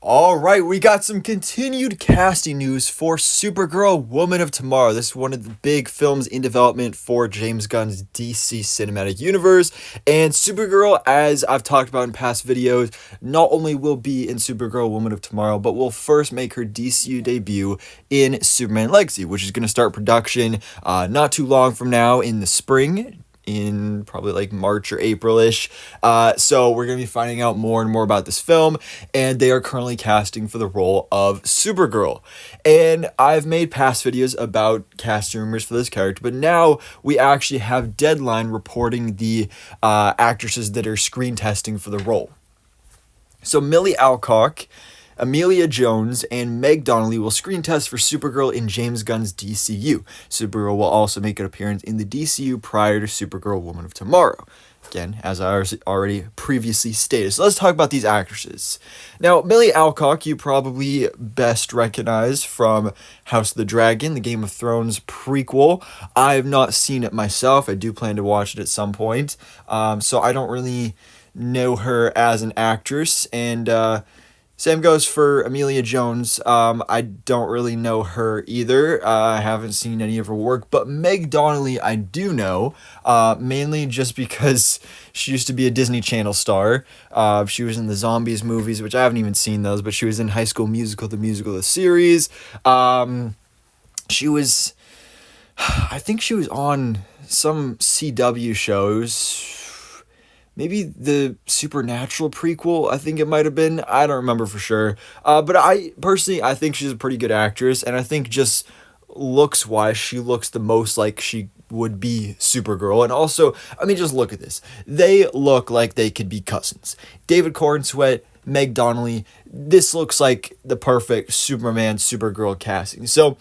All right, we got some continued casting news for Supergirl, Woman of Tomorrow. This is one of the big films in development for James Gunn's DC Cinematic Universe. And Supergirl, as I've talked about in past videos, not only will be in Supergirl, Woman of Tomorrow, but will first make her DCU debut in Superman Legacy, which is going to start production not too long from now in the spring, in probably like March or April-ish. So we're going to be finding out more and more about this film, and they are currently casting for the role of Supergirl. And I've made past videos about casting rumors for this character, but now we actually have Deadline reporting the actresses that are screen testing for the role. So Millie Alcock, Emilia Jones, and Meg Donnelly will screen test for Supergirl in James Gunn's DCU. Supergirl will also make an appearance in the DCU prior to Supergirl, Woman of Tomorrow. Again, as I already previously stated. So let's talk about these actresses. Now, Millie Alcock, you probably best recognize from House of the Dragon, the Game of Thrones prequel. I have not seen it myself. I do plan to watch it at some point. So I don't really know her as an actress. And same goes for Emilia Jones. I don't really know her either. I haven't seen any of her work, but Meg Donnelly I do know, mainly just because she used to be a Disney Channel star. She was in the Zombies movies, which I haven't even seen those, but she was in High School Musical, the series. She was, I think she was on some CW shows. Maybe the Supernatural prequel, I think it might have been. I don't remember for sure. But I think she's a pretty good actress. And I think just looks-wise, she looks the most like she would be Supergirl. And also, I mean, just look at this. They look like they could be cousins. David Cornsweet, Meg Donnelly. This looks like the perfect Superman, Supergirl casting. So,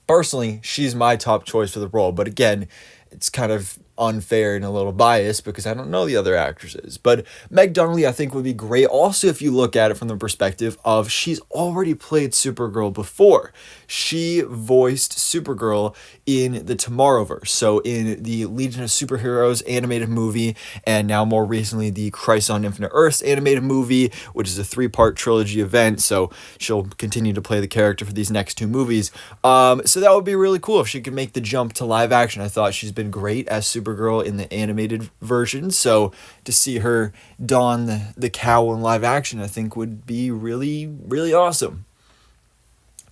personally, she's my top choice for the role. But again, it's kind of unfair and a little biased because I don't know the other actresses. But Meg Donnelly, I think, would be great. Also, if you look at it from the perspective of she's already played Supergirl before. She voiced Supergirl in the Tomorrowverse. So in the Legion of Superheroes animated movie, and now more recently the Crisis on Infinite Earths animated movie, which is a 3-part trilogy event. So she'll continue to play the character for these next 2 movies. So that would be really cool if she could make the jump to live action. I thought she's been great as Supergirl in the animated version, so to see her don the cowl in live action, I think would be really, really awesome.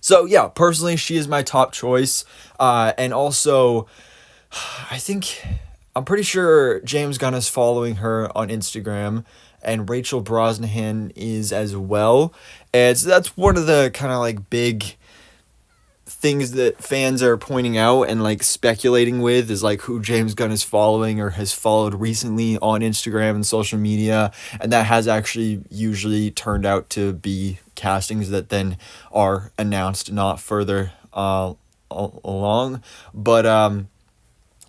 So yeah, personally, she is my top choice, and also, I'm pretty sure James Gunn is following her on Instagram, and Rachel Brosnahan is as well, and so that's one of the kind of like big things that fans are pointing out and like speculating with is like who James Gunn is following or has followed recently on Instagram and social media, and that has actually usually turned out to be castings that then are announced not further along. But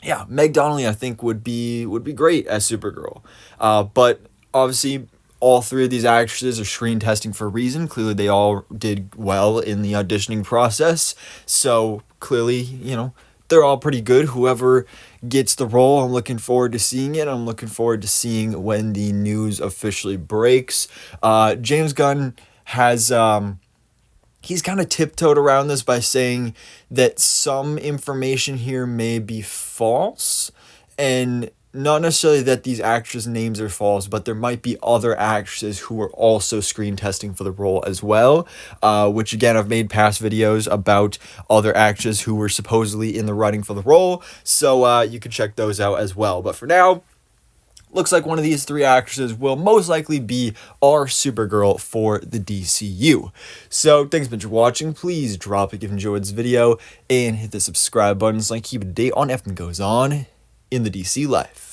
yeah, Meg Donnelly I think would be great as Supergirl. But obviously all 3 of these actresses are screen testing for a reason. Clearly, they all did well in the auditioning process. So, clearly, they're all pretty good. Whoever gets the role, I'm looking forward to seeing it. I'm looking forward to seeing when the news officially breaks. James Gunn has he's kind of tiptoed around this by saying that some information here may be false, and not necessarily that these actresses' names are false, but there might be other actresses who are also screen testing for the role as well, which again, I've made past videos about other actresses who were supposedly in the running for the role, so you can check those out as well. But for now, looks like one of these 3 actresses will most likely be our Supergirl for the DCU. So, thanks so much for watching. Please drop a like if you enjoyed this video, and hit the subscribe button so I can keep up to date on everything that goes on in the DC life.